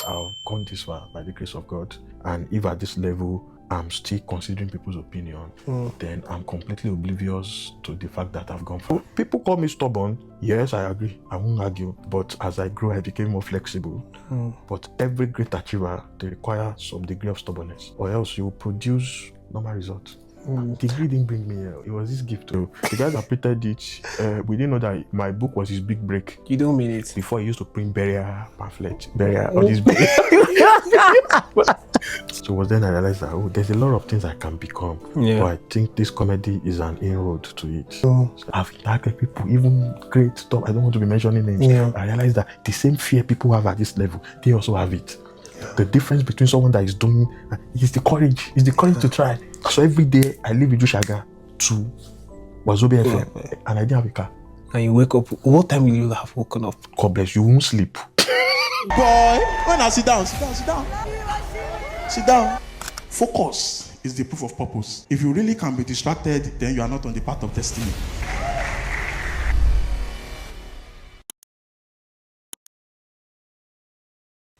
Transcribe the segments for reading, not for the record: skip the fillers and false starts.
I've gone this far by the grace of God, and if at this level I'm still considering people's opinion, then I'm completely oblivious to the fact that I've gone far. People call me stubborn. Yes, I agree. I won't argue. But as I grew, I became more flexible. But every great achiever, they require some degree of stubbornness, or else you will produce normal results. Degree didn't bring me here. It was this gift. The guy that printed it, we didn't know that my book was his big break. You don't mean it? Before, he used to print burial pamphlet, all these burial. So it was then I realized that there's a lot of things I can become. Yeah. But I think this comedy is an inroad to it. So I've interacted with people, even great stuff. I don't want to be mentioning names. Yeah. I realized that the same fear people have at this level, they also have it. The difference between someone that is doing is the courage. It's the courage to try. So every day I leave Idushaga to Wazobia FM, and I didn't have a car. And you wake up. What time will you have woken up? God bless you, won't sleep. Boy, when I sit down. Sit down. Focus is the proof of purpose. If you really can be distracted, then you are not on the path of destiny.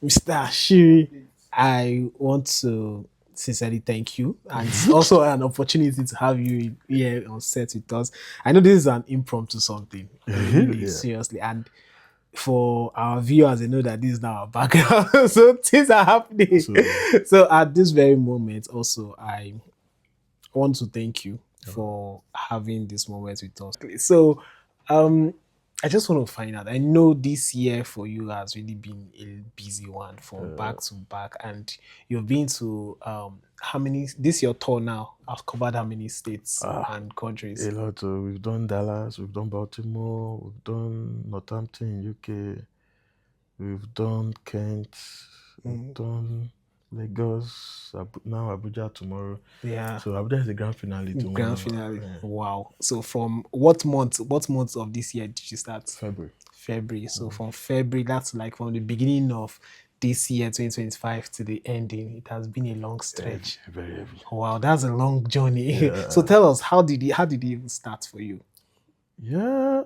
Mr. Ashiri, I want to sincerely thank you, and it's also an opportunity to have you here on set with us. I know this is an impromptu something, really, seriously, and for our viewers, they know that this is now our background, so things are happening. So at this very moment, also, I want to thank you for having this moment with us. So, I just want to find out. I know this year for you has really been a busy one from back to back, and you've been to how many? This your tour now. I've covered how many states and countries? A lot. We've done Dallas, we've done Baltimore, we've done Northampton, UK, we've done Kent, we've done Lagos, now Abuja tomorrow. Yeah. So Abuja is the grand finale tomorrow. Grand finale. Yeah. Wow. So from what month of this year did you start? February. So from February, that's like from the beginning of this year, 2025, to the ending. It has been a long stretch. Very heavy. Wow, that's a long journey. So tell us, how did it even start for you? Yeah.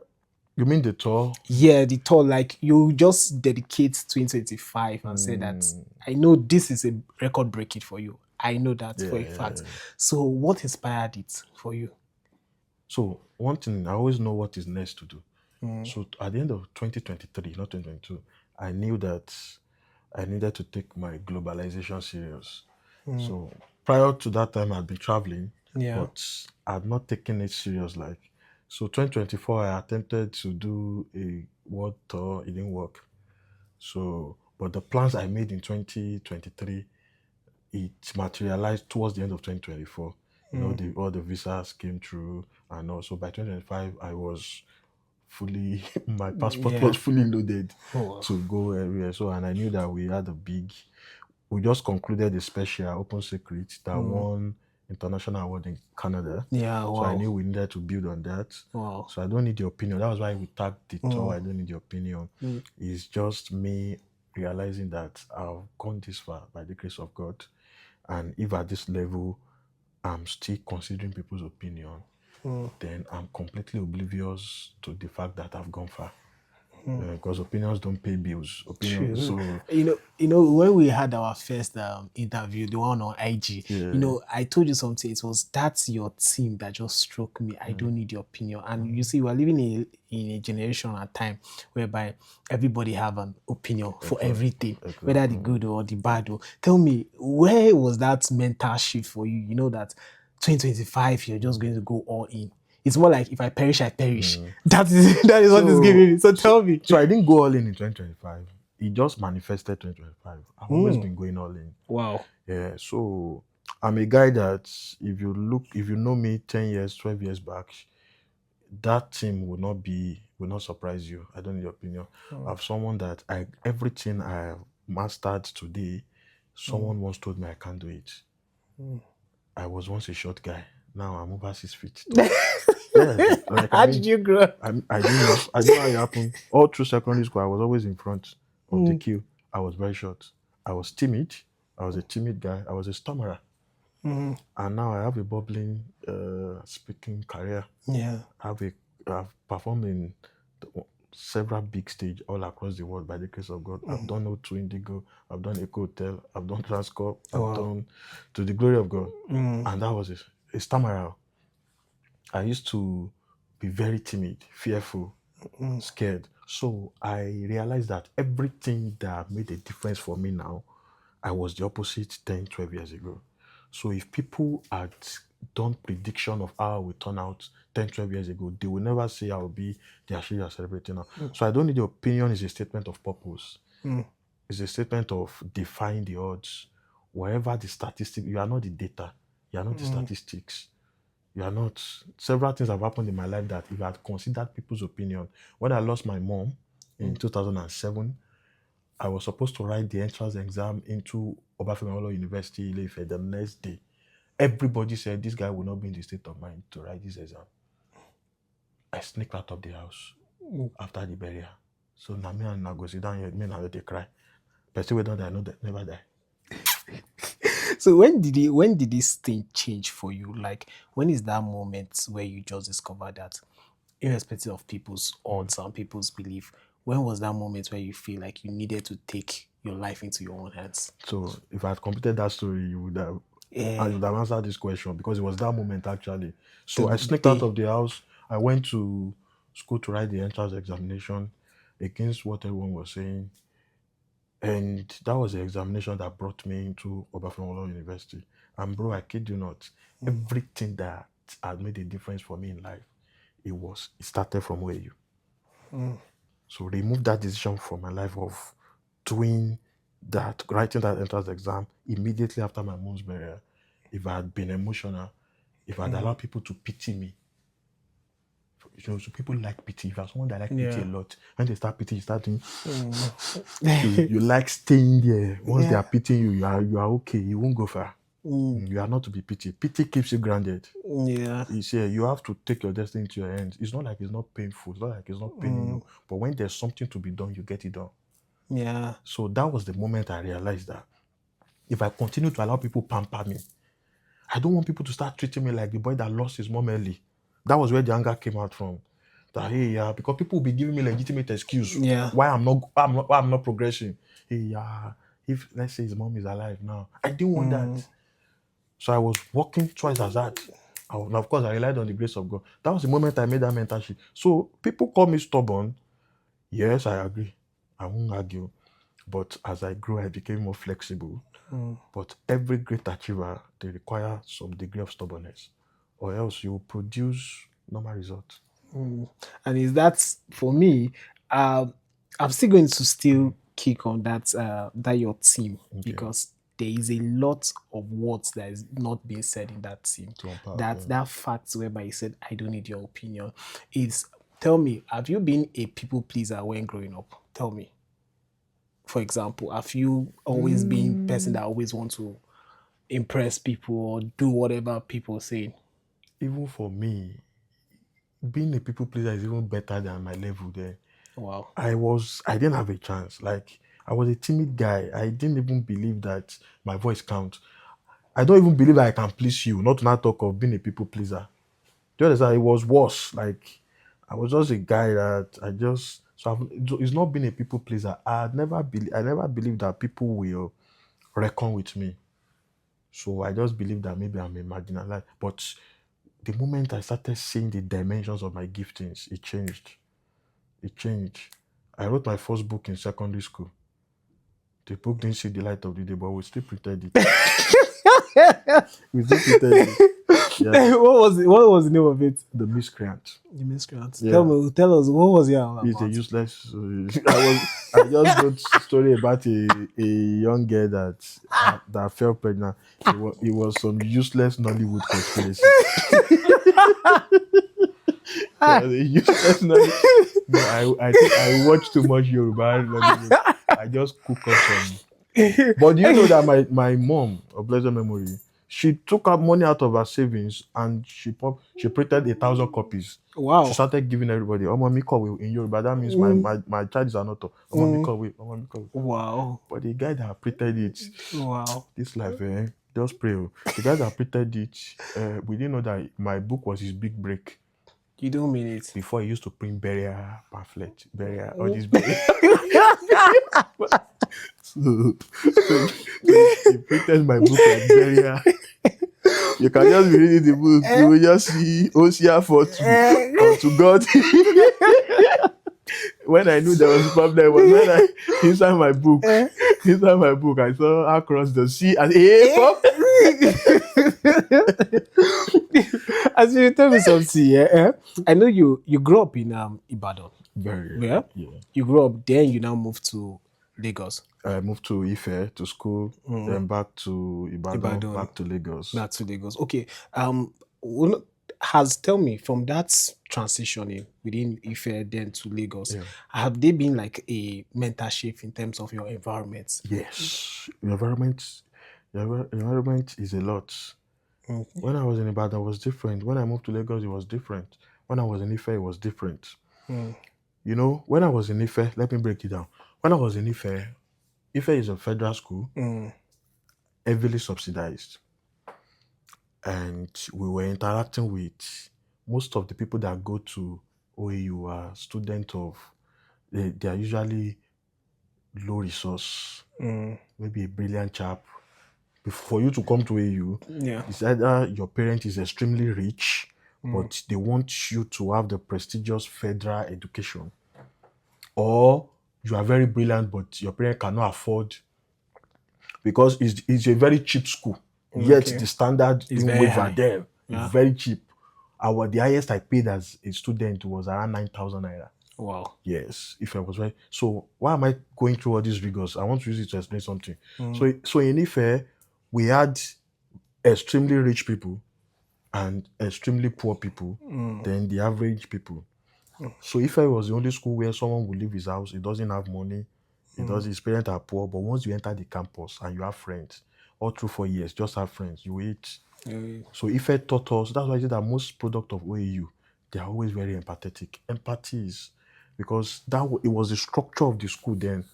You mean the tour? Yeah, the tour. Like, you just dedicate 2025 and say that, I know this is a record breaking for you. I know that for a fact. So what inspired it for you? So one thing, I always know what is next to do. So at the end of 2023, not 2022, I knew that I needed to take my globalization serious. So prior to that time, I'd been traveling, but I'd not taken it serious. So 2024, I attempted to do a world tour. It didn't work. So, but the plans I made in 2023, it materialized towards the end of 2024. You know, all the visas came through, and also by 2025, I was fully, my passport was fully loaded to go everywhere. So, and I knew that we just concluded a special Open Secret that won international award in Canada. So I knew we needed to build on that. So I don't need your opinion. That was why we tagged the tour. I don't need your opinion. It's just me realizing that I've gone this far by the grace of God. And if at this level I'm still considering people's opinion, then I'm completely oblivious to the fact that I've gone far. Because opinions don't pay bills. Opinions. So you know, when we had our first interview, the one on IG, you know, I told you something. It was, that's your team that just struck me. I don't need your opinion. And you see, we're living in a generation at time whereby everybody have an opinion for everything, whether the good or the bad. Tell me, where was that mental shift for you? You know that 2025, you're just going to go all in. It's more like, if I perish, I perish. That is what it's giving me. So tell me. So I didn't go all in 2025. It just manifested 2025. I've always been going all in. Wow. Yeah. So I'm a guy that, if you know me 10 years, 12 years back, that team will not surprise you. I don't need your opinion. I have someone that everything I have mastered today, someone once told me I can't do it. I was once a short guy. Now I'm over 6 feet. How did you grow? I didn't know how it happened. All through secondary school, I was always in front of the queue. I was very short. I was timid. I was a timid guy. I was a stammerer. And now I have a bubbling speaking career. I've performed in several big stage all across the world by the grace of God. I've done O2 Indigo, I've done Eco Hotel, I've done Transcorp, I've done to the glory of God. And that was it. It's time around. I used to be very timid, fearful, scared. So I realized that everything that made a difference for me now, I was the opposite 10, 12 years ago. So if people had done prediction of how I would turn out 10, 12 years ago, they will never say I will be the Ashiri you are celebrating now. So I don't need the opinion is a statement of purpose. It's a statement of defying the odds. Wherever the statistics, you are not the data. You are not the statistics. You are not. Several things have happened in my life that if I had considered people's opinion, when I lost my mom in 2007, I was supposed to write the entrance exam into Obafemi Awolowo University, Ile-Ife, the next day. Everybody said this guy will not be in the state of mind to write this exam. I sneaked out of the house after the burial. So now me and I go sit down here, me and I they cry. But still we don't die, no, never die. So when did this thing change for you? Like, when is that moment where you just discovered that, irrespective of people's odds and people's belief, when was that moment where you feel like you needed to take your life into your own hands? So if I had completed that story, you would have, I would have answered this question because it was that moment actually. So I sneaked out of the house. I went to school to write the entrance examination against what everyone was saying. And that was the examination that brought me into Obafemi Awolowo University. And bro, I kid you not, everything that had made a difference for me in life, it started from OAU. So remove that decision from my life of doing that, writing that entrance exam immediately after my mom's burial. If I had been emotional, if I had allowed people to pity me, so people like pity. If you're someone that like pity a lot, when they start pitying, you start doing, you like staying there. Once they are pitying you, you are okay. You won't go far. You are not to be pitied. Pity keeps you grounded. You see, you have to take your destiny into your hands. It's not like it's not painful. It's not like it's not paining you. But when there's something to be done, you get it done. So that was the moment I realized that if I continue to allow people pamper me, I don't want people to start treating me like the boy that lost his mom early. That was where the anger came out from. That because people will be giving me legitimate excuse why I'm not progressing. If let's say his mom is alive now, I didn't want that. So I was working twice as hard. And of course, I relied on the grace of God. That was the moment I made that mentorship. So people call me stubborn. Yes, I agree. I won't argue. But as I grew, I became more flexible. But every great achiever, they require some degree of stubbornness, or else you will produce normal results. And is that, for me, I'm still going to still kick on that your team, because there is a lot of words that is not being said in that team. That fact whereby you said, I don't need your opinion, is, tell me, have you been a people pleaser when growing up? Tell me. For example, have you always been a person that always wants to impress people or do whatever people say? Even for me, being a people pleaser is even better than my level there. Wow. I didn't have a chance. Like, I was a timid guy. I didn't even believe that my voice counts. I don't even believe that I can please you, not to not talk of being a people pleaser. Do you understand? It was worse. Like, I was just a guy that it's not being a people pleaser. I never believed that people will reckon with me. So I just believe that maybe I'm a marginalized. But the moment I started seeing the dimensions of my giftings, it changed. I wrote my first book in secondary school. The book didn't see the light of the day, but we still printed it. Yeah. What was the name of it? The Miscreant. The Miscreant. Yeah. Tell us, what was it about? It's a useless. I just wrote a story about a young girl that fell pregnant. It was some useless Nollywood conspiracy. Useless Nollywood. No, I think I watched too much Yoruba Nollywood. I just cook up some. But you know that my mom, of blessed memory, she took out money out of her savings and she printed 1,000 copies. Wow. She started giving everybody. In Yoruba, that means my child is an author. Wow. But the guy that printed it, wow. This life, just pray. The guy that printed it, we didn't know that my book was his big break. You don't mean it. Before he used to print burial pamphlet, burial, all these burial. so he printed my book like burial. You can just be reading the book, you will just see Osia for to God. When I knew there was a problem, was when I inside my book, I saw across the sea and As you tell me something, I know you grew up in Ibadan. very Yeah? You grew up, then you now moved to Lagos. I moved to Ife to school, then back to Ibadan, back to Lagos. Back to Lagos. Okay. Tell me, from that transitioning within Ife then to Lagos, have they been like a mental shift in terms of your environment? Yes, your environment is a lot. When I was in Ibadan, it was different. When I moved to Lagos, it was different. When I was in Ife, it was different. You know, when I was in Ife, let me break it down. When I was in Ife is a federal school, heavily subsidized. And we were interacting with most of the people that go to OAU are students of, they are usually low resource, maybe a brilliant chap. For you to come to AU, it's either your parent is extremely rich, but they want you to have the prestigious federal education, or you are very brilliant, but your parent cannot afford, because it's a very cheap school. Yet the standard in waiver there is very cheap. The highest I paid as a student was around 9,000 naira. Wow. Yes, if I was right. So why am I going through all these rigors? I want to use it to explain something. So in Ife, we had extremely rich people and extremely poor people, then the average people. So Ife was the only school where someone would leave his house, he doesn't have money, his parents are poor, but once you enter the campus and you have friends, all through 4 years, just have friends, you eat. So Ife taught us, that's why I say that most product of OAU, they are always very empathetic. Empathy is, because it was the structure of the school then.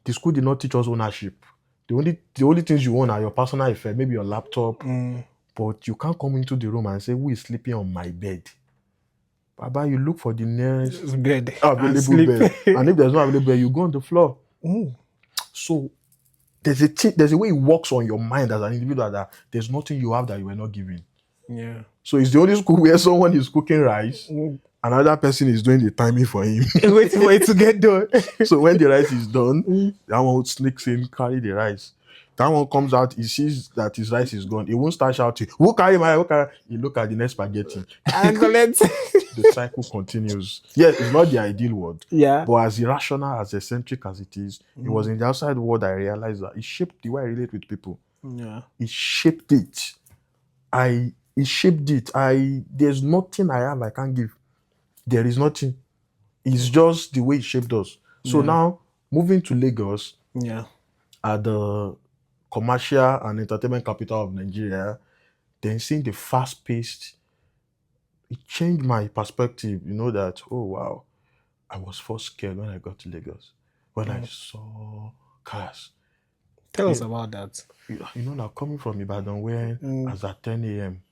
The school did not teach us ownership. The only things you own are your personal effect, maybe your laptop, but you can't come into the room and say, who is sleeping on my bed? Baba, you look for the nearest bed available bed. And if there's no available bed, you go on the floor. So there's a way it works on your mind as an individual that there's nothing you have that you were not given. Yeah. So it's the only school where someone is cooking rice, another person is doing the timing for him. Waiting for it to get done. So when the rice is done, that one sneaks in, carry the rice. That one comes out, he sees that his rice is gone. He won't start shouting, who carry my rice? He look at the next spaghetti. And the cycle continues. Yes, it's not the ideal word. Yeah. But as irrational, as eccentric as it is, it was in the outside world I realized that it shaped the way I relate with people. Yeah. It shaped it. There's nothing I have I can't give. There is nothing. It's just the way it shaped us. So now, moving to Lagos, at the commercial and entertainment capital of Nigeria, then seeing the fast-paced, it changed my perspective. You know that, oh wow, I was first scared when I got to Lagos. When I saw cars. Tell us about that. You know, now coming from Ibadan, where as at 10 a.m.,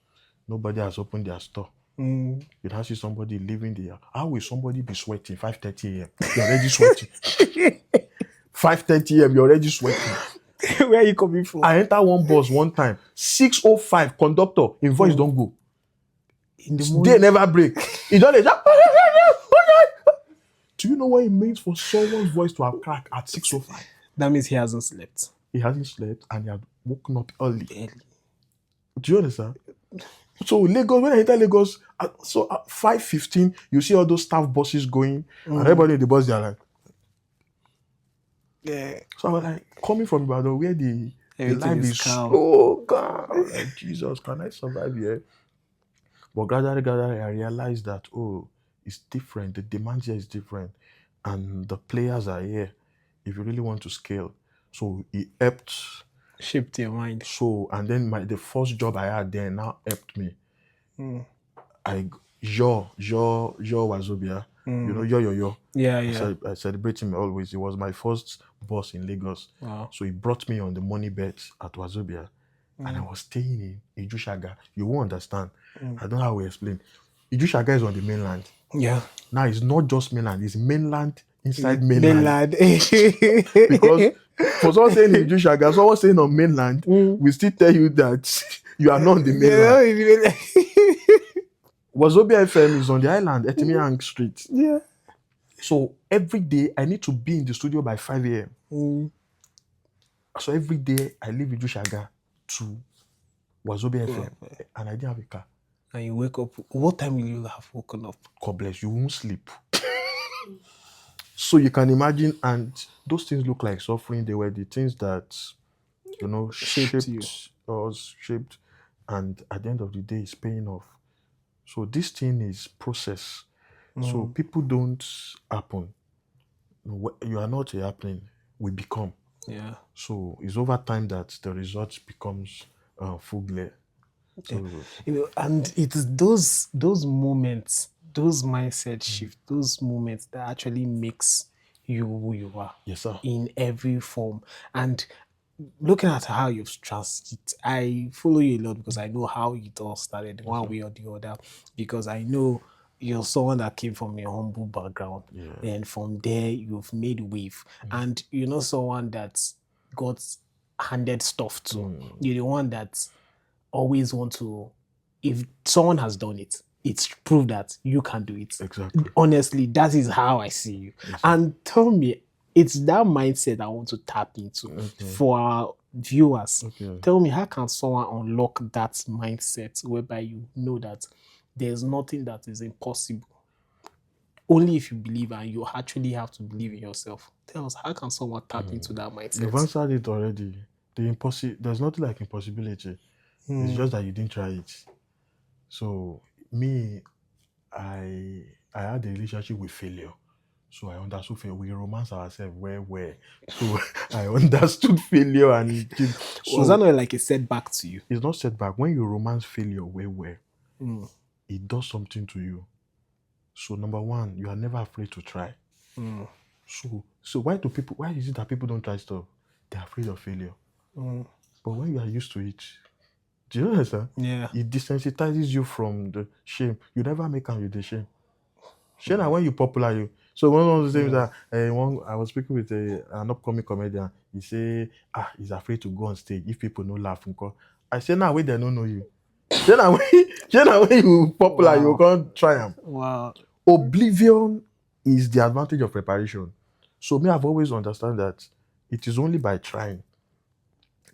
nobody has opened their store. You now see somebody leaving there. How will somebody be sweating 5:30 a.m.? You're already sweating. 5:30 a.m., you're already sweating. Where are you coming from? I enter one bus one time. 6:05, conductor, in voice don't go. In the morning. They never break. He don't. Do you know what it means for someone's voice to have cracked at 6:05? That means he hasn't slept. He hasn't slept and he had woken up early. Do you understand? So Lagos, when I enter Lagos, so at 5:15, you see all those staff buses going, and everybody in the bus, they're like, yeah. So I was like, coming from Ibadan, where the life is calm. so calm. Like, Jesus, can I survive here? But gradually, I realized that, oh, it's different. The demand here is different. And the players are here if you really want to scale. So it helped. Shaped your mind. So, and then the first job I had there now helped me. Yo Wazobia. You know, yo. Yeah. I celebrate him always. He was my first boss in Lagos. Wow. So he brought me on the money bet at Wazobia. And I was staying in Ijushaga. You won't understand. I don't know how we explain. Ijushaga is on the mainland. Yeah. Now it's not just mainland, it's mainland inside mainland. Mainland. Because for someone saying Ijushaga, someone saying on mainland, we still tell you that you are not on the mainland. Wazobia FM is on the island, Etimiang Street. Yeah. So every day I need to be in the studio by 5 a.m. So every day I leave Ijushaga to Wazobia FM, and I didn't have a car. And you wake up. What time will you have woken up? God bless you, won't sleep. So you can imagine, and those things look like suffering. They were the things that, shaped us, and at the end of the day, it's paying off. So this thing is process. So people don't happen. You are not a happening. We become. Yeah. So it's over time that the result becomes full glare. So, and it's those moments, those mindset shifts, those moments that actually makes you who you are. Yes, sir. In every form. And looking at how you've transited, I follow you a lot because I know how it all started, one way or the other. Because I know you're someone that came from a humble background. Yeah. And from there, you've made wave. And you're not someone that got handed stuff to. You're the one that always want to, if someone has done it, it's proof that you can do it. Exactly. Honestly, that is how I see you. Yes, and tell me, it's that mindset I want to tap into for our viewers. Tell me, how can someone unlock that mindset whereby you know that there's nothing that is impossible? Only if you believe, and you actually have to believe in yourself. Tell us, how can someone tap into that mindset? You've answered it already. There's nothing like impossibility. It's just that you didn't try it. So me, I had a relationship with failure. So I understood failure. We romance ourselves where. So I understood failure, and so was that not like a setback to you? It's not setback. When you romance failure where it does something to you. So number one, you are never afraid to try. So why is it that people don't try stuff? They're afraid of failure. But when you are used to it, do you understand? Yeah. It desensitizes you from the shame. You never make out with the shame. Shame when you popular you. So one of the things that I was speaking with an upcoming comedian. He say, he's afraid to go on stage if people no laugh. I say, now wait, they don't know you. Then when you popular, you can't try them. Wow. Oblivion is the advantage of preparation. So me, I've always understood that it is only by trying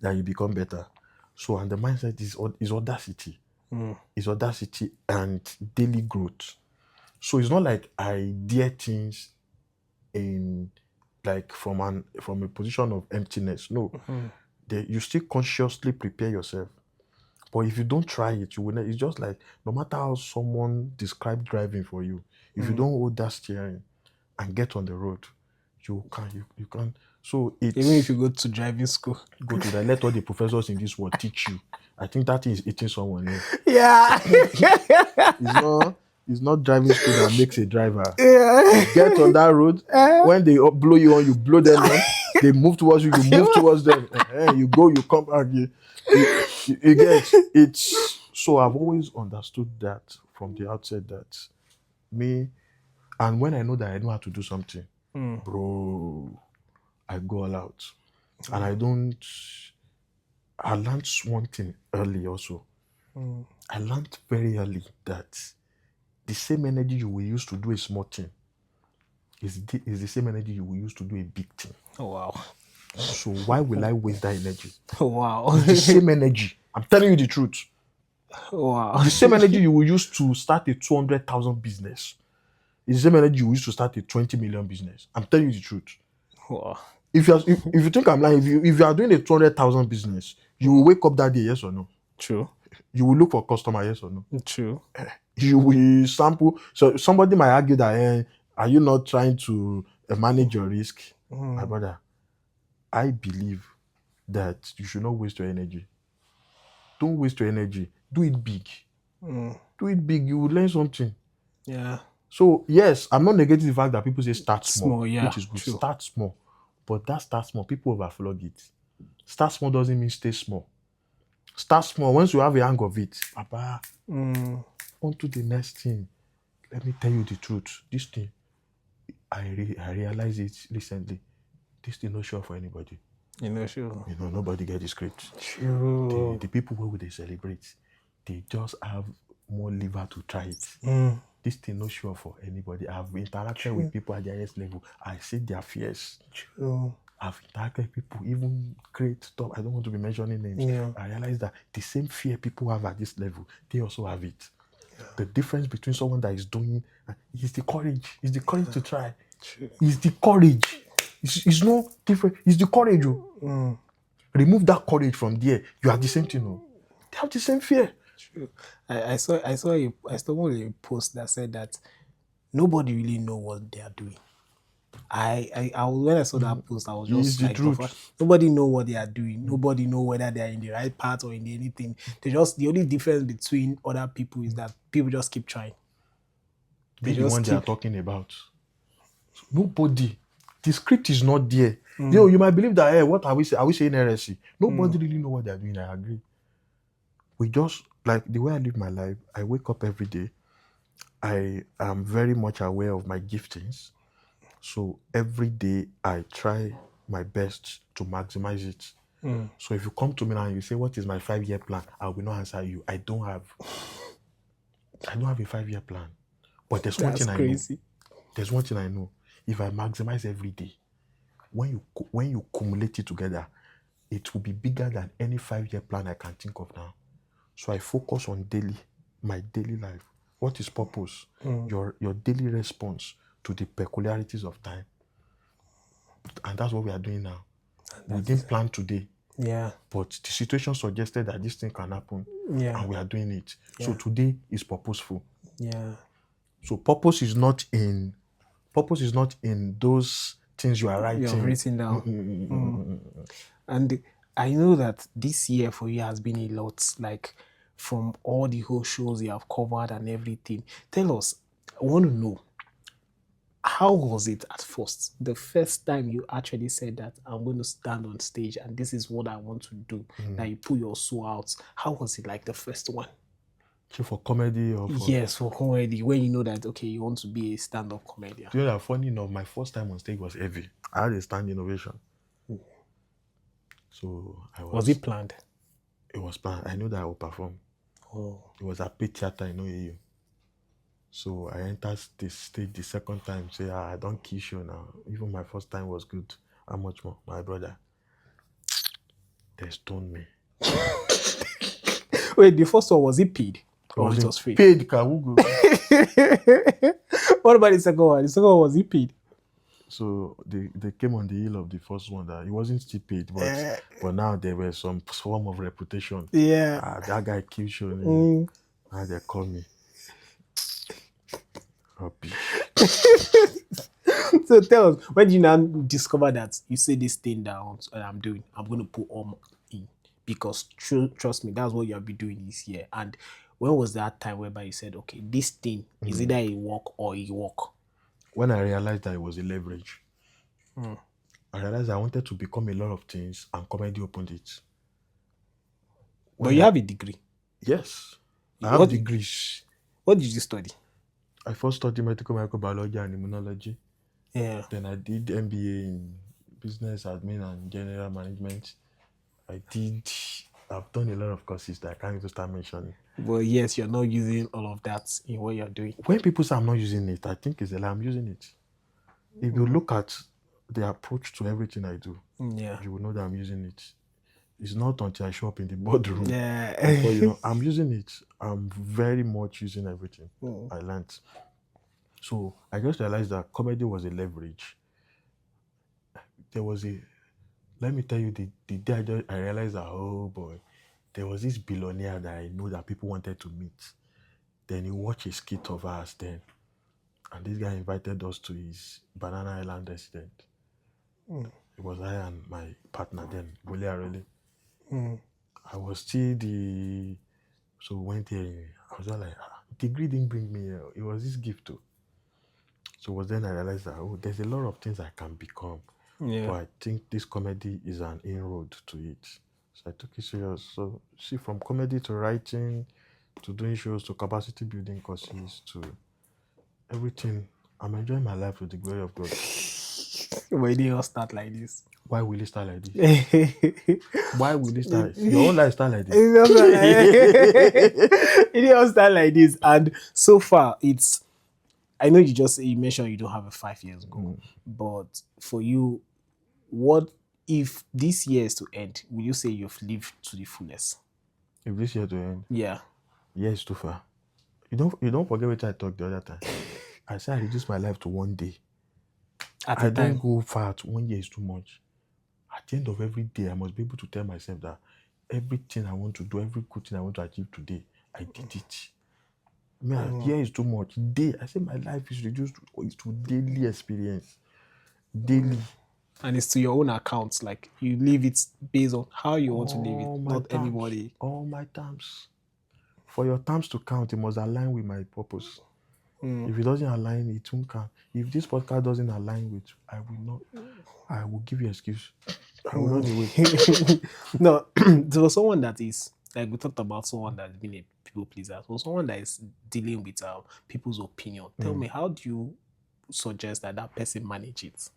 that you become better. So, and the mindset is audacity. It's audacity and daily growth. So it's not like I dare things in like from a position of emptiness. No, you still consciously prepare yourself. But if you don't try it, you will not. It's just like no matter how someone described driving for you, if you don't hold that steering and get on the road, you can't. So it's, even if you go to driving school, go to that. Let all the professors in this world teach you. I think that is eating someone. Yeah. It's not driving school that makes a driver. Yeah. Get on that road. When they blow you on, you blow them on. They move towards you, you move towards them. You go, you come back. You get it's. So I've always understood that from the outset that me, and when I know that I know how to do something, bro, I go all out. And I learned one thing early also. I learned very early that the same energy you will use to do a small thing is the same energy you will use to do a big thing. Oh, wow. So why will I waste that energy? Oh, wow. It's the same energy. I'm telling you the truth. Wow. The same energy you will use to start a 200,000 business is the same energy you will use to start a 20 million business. I'm telling you the truth. Wow. If you think I'm lying, if you are doing a 200,000 business, you will wake up that day, yes or no? True. You will look for customer, yes or no? True. You will sample. So somebody might argue that, are you not trying to manage your risk? My brother, I believe that you should not waste your energy. Don't waste your energy. Do it big. Do it big. You will learn something. Yeah. So yes, I'm not negating the fact that people say start small, yeah, which is good. true. Start small. But that start small, people overflog it. Start small doesn't mean stay small. Start small. Once you have a hang of it, Papa, on to the next thing. let me tell you the truth. This thing, I realized it recently. This thing not sure for anybody. You know, sure. You know, nobody get the script. True. The people who they celebrate, they just have more liver to try it. This thing not sure for anybody. I've interacted with people at the highest level. I see their fears. True. I've interacted with people, even great stuff. I don't want to be mentioning names. Yeah. I realize that the same fear people have at this level, they also have it. The difference between someone that is doing is the courage. It's the courage to try. True. It's the courage. It's no different. It's the courage. Remove that courage from there. You have the same thing. They have the same fear. True. I saw a post that said that nobody really know what they are doing. When I saw that post, I was It's just the like, truth. nobody know what they are doing. Nobody know whether they are in the right path or in anything. The only difference between other people is that people just keep trying. Be the one they are talking about. Nobody. The script is not there. You might believe that, hey, what are we saying? Are we saying heresy? Nobody really know what they're doing. I agree. We just, like the way I live my life, I wake up every day. I am very much aware of my giftings. So every day I try my best to maximize it. So if you come to me now and you say, what is my 5-year plan? I will not answer you. I don't have a 5-year plan. But there's one thing I know. There's one thing I know. If I maximize every day, when you cumulate it together, it will be bigger than any 5-year plan I can think of now. So I focus on my daily life. What is purpose? Your daily response to the peculiarities of time. And that's what we are doing now. We didn't plan today. Yeah. But the situation suggested that this thing can happen. Yeah. And we are doing it. Yeah. So today is purposeful. Yeah. So purpose is not in those things you are writing. You're written down. And I know that this year for you has been a lot, like from all the whole shows you have covered and everything. Tell us, I want to know, how was it at first? The first time you actually said that I'm going to stand on stage and this is what I want to do, that you put your soul out. How was it like the first one? So for comedy or for... Yes, for comedy, when you know that, okay, you want to be a stand-up comedian. Do you know that funny enough, my first time on stage was heavy. I had a standing ovation. So Was it planned? It was planned. I knew that I would perform. Oh. It was at Pit Theatre in OAU. So I entered the stage the second time, say, I don't kiss you now. Even my first time was good. How much more? My brother, they stoned me. Wait, the first one, was it paid? Or it was free? Paid, Kawugo. What about the second one? The second one, was it paid? So they came on the heel of the first one that it wasn't still paid, but now there was some form of reputation. Yeah. That guy killed Shoni. Now they call me. So tell us, when did you now discover that you say this thing that I'm doing, I'm going to put all in? Because trust me, that's what you'll be doing this year. And when was that time whereby you said, okay, this thing is either a walk or a walk? When I realized that it was a leverage, I realized I wanted to become a lot of things, and comedy opened it. But you have a degree? Yes. I have degrees. What did you study? I first studied medical microbiology and immunology. Yeah. Then I did MBA in business admin and general management. I've done a lot of courses that I can't even start mentioning. But yes, you're not using all of that in what you're doing. When people say I'm not using it, I think it's a lie. I'm using it. If you look at the approach to everything I do, you will know that I'm using it. It's not until I show up in the boardroom. Yeah. But, I'm using it. I'm very much using everything I learned. So I just realized that comedy was a leverage. Let me tell you, the day I realized that, oh boy, there was this billionaire that I know that people wanted to meet. Then he watched a skit of ours then. And this guy invited us to his Banana Island residence. It was I and my partner then, Bole Arole. I was still so we went there. I was just like, degree didn't bring me here. It was this gift too. So it was then I realized that, there's a lot of things I can become. Yeah. But I think this comedy is an inroad to it. So I took it serious. So see, from comedy to writing, to doing shows, to capacity building courses, to everything. I'm enjoying my life with the glory of God. Why did you start like this? Why will it start like this? It Why will it start? Your own life start like this. didn't start like this. And so far, it's. I know you mentioned you don't have a 5 years goal, but for you, what if this year is to end? Will you say you've lived to the fullest? If this year to end, Yeah. yeah, it's too far. You don't forget what I talked the other time. I said I reduce my life to 1 day. At I a don't time. go far. 1 year is too much. At the end of every day, I must be able to tell myself that everything I want to do, every good thing I want to achieve today, I did it. Man, year is too much. Day, I say my life is reduced to daily experience. Daily. And it's to your own account. Like you leave it based on how you want to live it, All my not terms, anybody. all my terms. For your terms to count, it must align with my purpose. If it doesn't align, it won't count. If this podcast doesn't align with, I will give you an excuse. I will not wait. No, there was someone that is like we talked about someone that's been a people pleaser. So someone that is dealing with people's opinion. Tell me, how do you suggest that person manage it?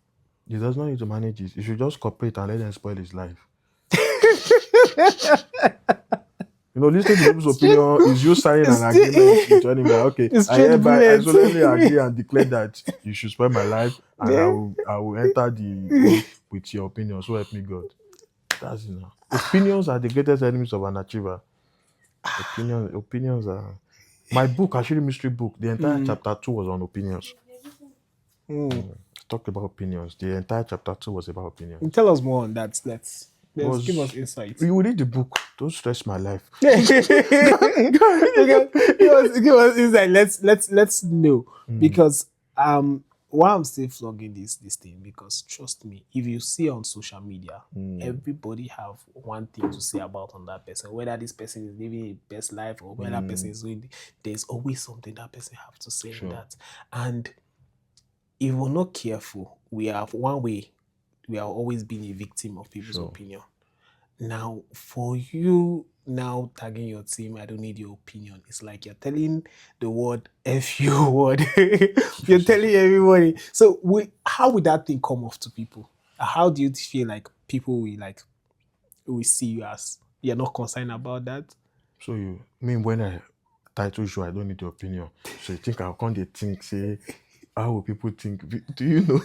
He does not need to manage it. You should just cooperate and let them spoil his life. Listening to people's opinion is you signing an agreement with anyone. Okay, I hereby solely agree and declare that you should spoil my life, and I will enter the room with your opinion. So help me God. That's it now. Opinions are the greatest enemies of an achiever. Opinions are. My book, Asiricomedy Mystery book, the entire chapter 2 was on opinions. Talked about opinions. The entire chapter 2 was about opinions. Tell us more on that. Let's give us insight. You will read the book. Don't stress my life. give us insight. Let's know. Because why I'm still flogging this thing, because trust me, if you see on social media, everybody have one thing to say about on that person, whether this person is living a best life or whether that person is doing, there's always something that person have to say in that. And if we're not careful, we have one way, we are always being a victim of people's opinion. Now, for you now tagging your team, I don't need your opinion. It's like you're telling the word F you word. You're telling everybody. So how would that thing come off to people? How do you feel like people will see you as you're not concerned about that? So you mean when I title show, I don't need your opinion. So you think I'll come to think, say, how will people think? Do you know?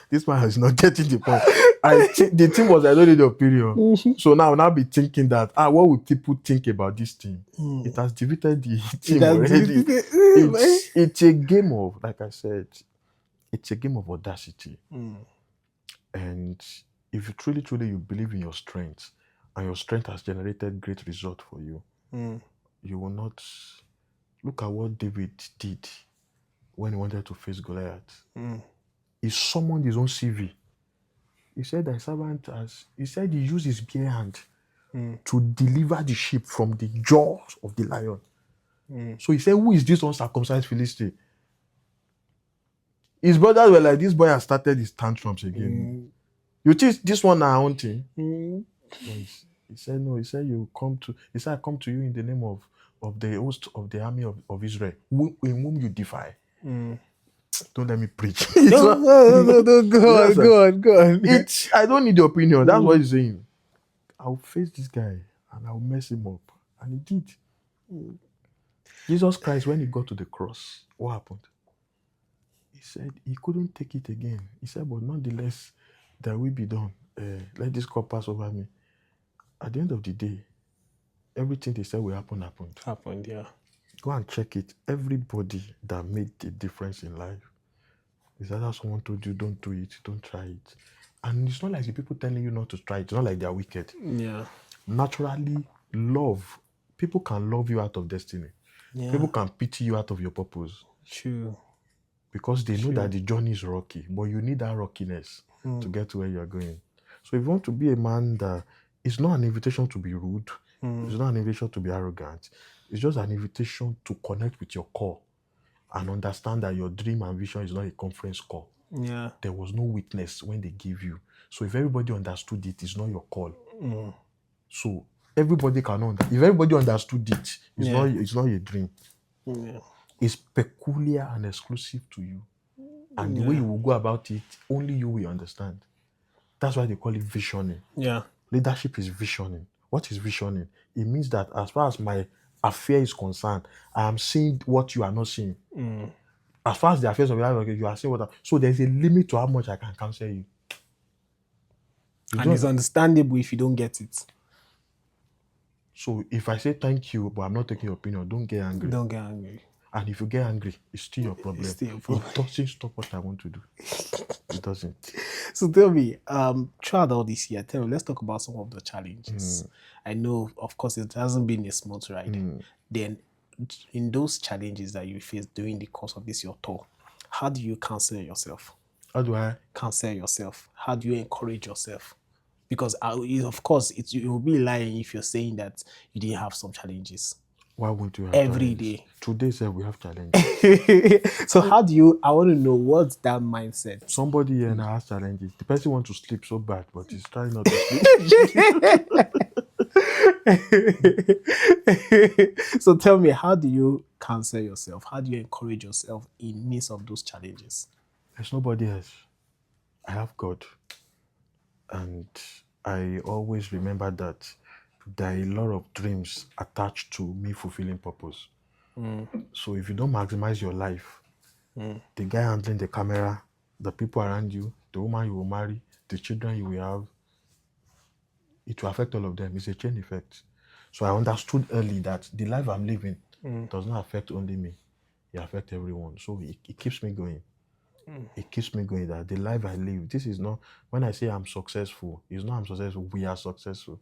This man is not getting the point. The thing was, I don't need your opinion. So now I'll be thinking that, what will people think about this thing? It has defeated the team already. It's a game of, like I said, it's a game of audacity. And if you truly you believe in your strength, and your strength has generated great result for you, you will not look at what David did when he wanted to face Goliath. He summoned his own CV. He said that servant he used his bare hand to deliver the sheep from the jaws of the lion. So he said, who is this uncircumcised Philistine? His brothers were like, this boy has started his tantrums again. You think this one now hunting? He said, no. He said, I come to you in the name of the host of the army of Israel, in whom you defy. Don't let me preach. No, go on. I don't need your opinion. That's what he's saying. I'll face this guy and I'll mess him up. And he did. Jesus Christ, when he got to the cross, what happened? He said he couldn't take it again. He said, but nonetheless, that will be done. Let this cup pass over me. At the end of the day, everything they said will happen happened. Happened, yeah. Go and check it. Everybody that made the difference in life is either someone told you, don't do it, don't try it. And it's not like the people telling you not to try it. It's not like they're wicked. Yeah. Naturally, people can love you out of destiny. Yeah. People can pity you out of your purpose. True. Because they know that the journey is rocky, but you need that rockiness to get to where you're going. So if you want to be a man that, it's not an invitation to be rude. It's not an invitation to be arrogant. It's just an invitation to connect with your core and understand that your dream and vision is not a conference call. Yeah. There was no witness when they gave you. So if everybody understood it, it's not your call. So everybody if everybody understood it, it's not your dream. Yeah. is peculiar and exclusive to you. And the way you will go about it, only you will understand. That's why they call it visioning. Yeah. Leadership is visioning. What is visioning? It means that as far as my affair is concerned, I am seeing what you are not seeing. As far as the affairs of your life, you are seeing what. So there's a limit to how much I can counsel you. And it's understandable if you don't get it. So if I say thank you, but I'm not taking your opinion, don't get angry. Don't get angry. And if you get angry, it's still your problem. It's still your problem. It doesn't stop what I want to do. It doesn't. So tell me, throughout all this year, let's talk about some of the challenges. I know, of course, it hasn't been a smooth ride. Then, in those challenges that you faced during the course of this your tour, how do you counsel yourself? How do I counsel yourself? How do you encourage yourself? Because of course, it will be lying if you're saying that you didn't have some challenges. Why won't you have every challenges? day? Today, sir, we have challenges. So how do you? I want to know what's that mindset. Somebody here now has challenges. The person wants to sleep so bad, but he's trying not to sleep. So tell me, how do you counsel yourself? How do you encourage yourself in midst of those challenges? There's nobody else. I have God. And I always remember that there are a lot of dreams attached to me fulfilling purpose. So if you don't maximize your life, the guy handling the camera, the people around you, the woman you will marry, the children you will have, it will affect all of them. It's a chain effect. So I understood early that the life I'm living does not affect only me. It affects everyone. So it keeps me going. It keeps me going that the life I live, this is not, when I say I'm successful, it's not I'm successful, we are successful.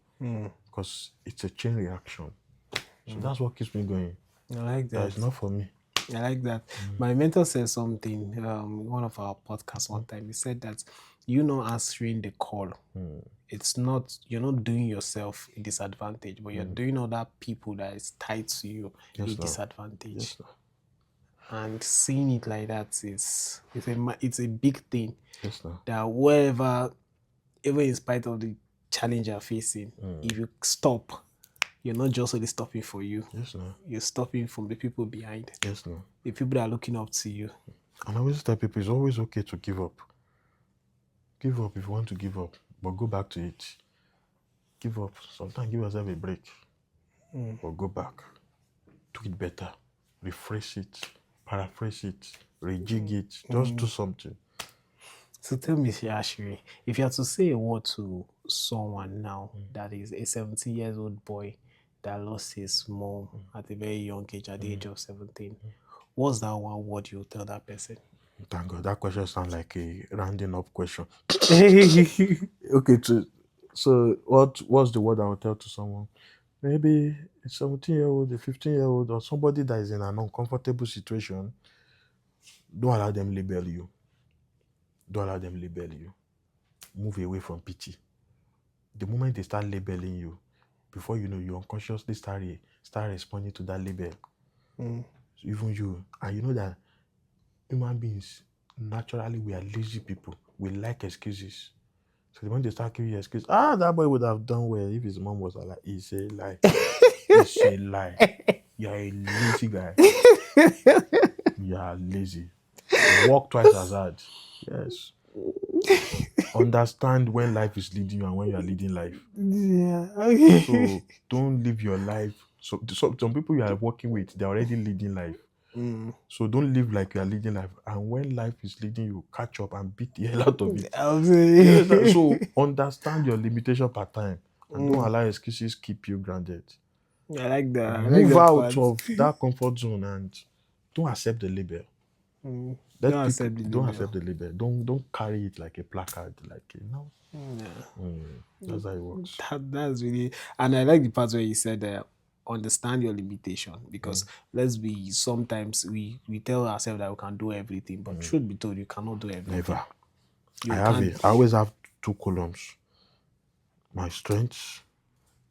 Because it's a chain reaction. So that's what keeps me going. I like that. It's not for me. I like that. My mentor said something in one of our podcasts one time. He said that you're not answering the call. It's not, you're not doing yourself a disadvantage, but you're doing other people that is tied to you a disadvantage. Yes, and seeing it like that is it's a big thing. Yes, that whatever, even in spite of the challenge you're facing, if you stop, you're not just only stopping for you. Yes, no. You're stopping from the people behind. Yes, no. The people that are looking up to you. And I always tell people it's always okay to give up. Give up if you want to give up, but go back to it. Give up. Sometimes give yourself a break. But go back. Do it better. Rephrase it. Paraphrase it. Rejig it. Just do something. So tell me, Ashiri, if you had to say a word to someone now that is a 17-year-old boy that lost his mom at a very young age, at the age of 17, what's that one word you tell that person? Thank God. That question sounds like a rounding up question. Okay, so what's the word I would tell to someone? Maybe a 17-year-old, a 15-year-old, or somebody that is in an uncomfortable situation. Don't allow them label you. Don't allow them label you. Move away from pity. The moment they start labeling you, before you know, you unconsciously start responding to that label. So even you, and you know that human beings, naturally, we are lazy people. We like excuses. So the moment they start giving you excuses, that boy would have done well if his mom was alive. It's a lie. It's a lie. You're a lazy guy. You are lazy. Work twice as hard. Yes. Understand when life is leading you and when you are leading life. Yeah. Okay. So don't live your life. So some people you are working with, they're already leading life. So don't live like you are leading life. And when life is leading you, catch up and beat the hell out of it. Yes, so understand your limitation per time. And don't allow excuses keep you grounded. I like that. Move out of that comfort zone and don't accept the label. Don't accept the label. Don't carry it like a placard, that's how it works. That's really, and I like the part where you said understand your limitation, because sometimes we tell ourselves that we can do everything, but truth be told, you cannot do everything. Never. I always have two columns: my strengths,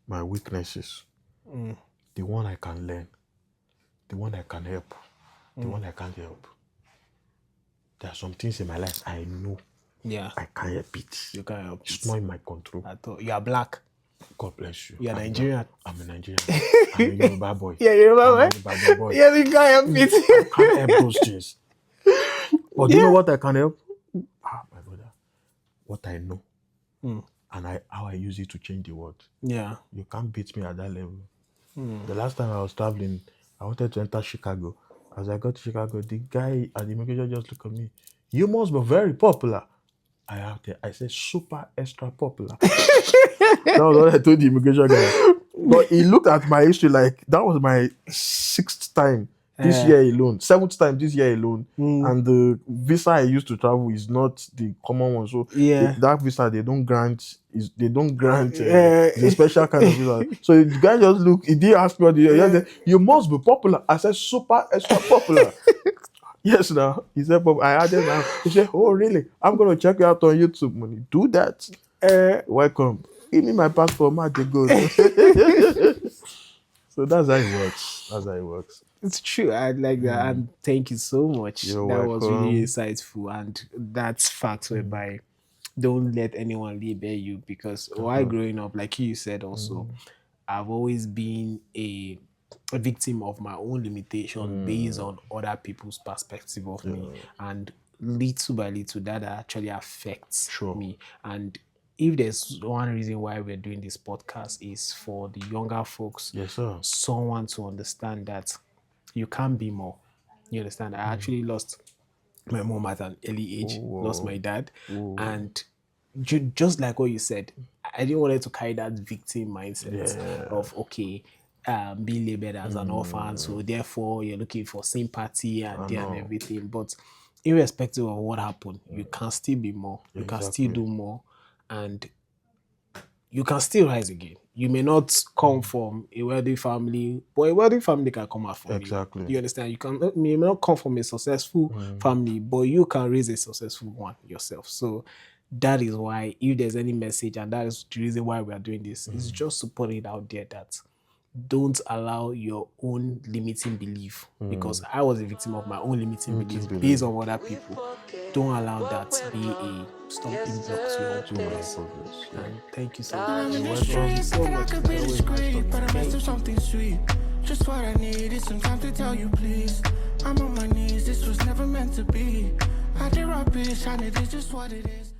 my weaknesses. The one I can learn, the one I can help, the one I can't help. There are some things in my life I know. Yeah. I can't help it. You can't help It's not in my control. at all. You are black. God bless you. You're Nigerian. I'm a Nigerian. I'm a Yoruba boy. Yeah, you I'm remember? a Ibadan boy. Yeah, you can't help it. I can't help those things. But do you know what I can help? My brother. What I know. And how I use it to change the world. Yeah. You can't beat me at that level. The last time I was traveling, I wanted to enter Chicago. As I got to Chicago, the guy at the immigration just looked at me. You must be very popular. I said super extra popular. That was what I told the immigration guy. But he looked at my history like that was my 6th time this year alone, 7th time this year alone. And the visa I used to travel is not the common one. So that visa they don't grant it's a special kind of visa. So the guy just looked, he didn't ask me what he said, you must be popular. I said super extra popular. Yes, now he said, I added now. He said, oh really? I'm gonna check you out on YouTube. Money, do that. Welcome. Give me my passport, man. They go. So that's how it works. It's true. I like that, and thank you so much. You're that was welcome. really insightful, and that's facts whereby don't let anyone label you, because while growing up, like you said, also, I've always been a victim of my own limitation based on other people's perspective of me, and little by little that actually affects me. And if there's one reason why we're doing this podcast is for the younger folks, Yes, sir. someone to understand that you can be more. You understand? I actually lost my mom at an early age, lost my dad, and just like what you said, I didn't want to carry that victim mindset of being labeled as an orphan, so therefore you're looking for sympathy and everything. But irrespective of what happened, you can still be more. You can still do more, and you can still rise again. You may not come from a wealthy family, but a wealthy family can come out from you. You understand? You may not come from a successful family, but you can raise a successful one yourself. So that is why, if there's any message, and that is the reason why we are doing this, is just to put it out there that don't allow your own limiting belief, because I was a victim of my own limiting belief based on other people. Don't allow that to be a stumbling block to your progress. And thank you so much. You're welcome so much. But I'm after something sweet. Just what I need is some time to tell you, please. I'm on my knees. This was never meant to be. I did rubbish, and it is just what it is.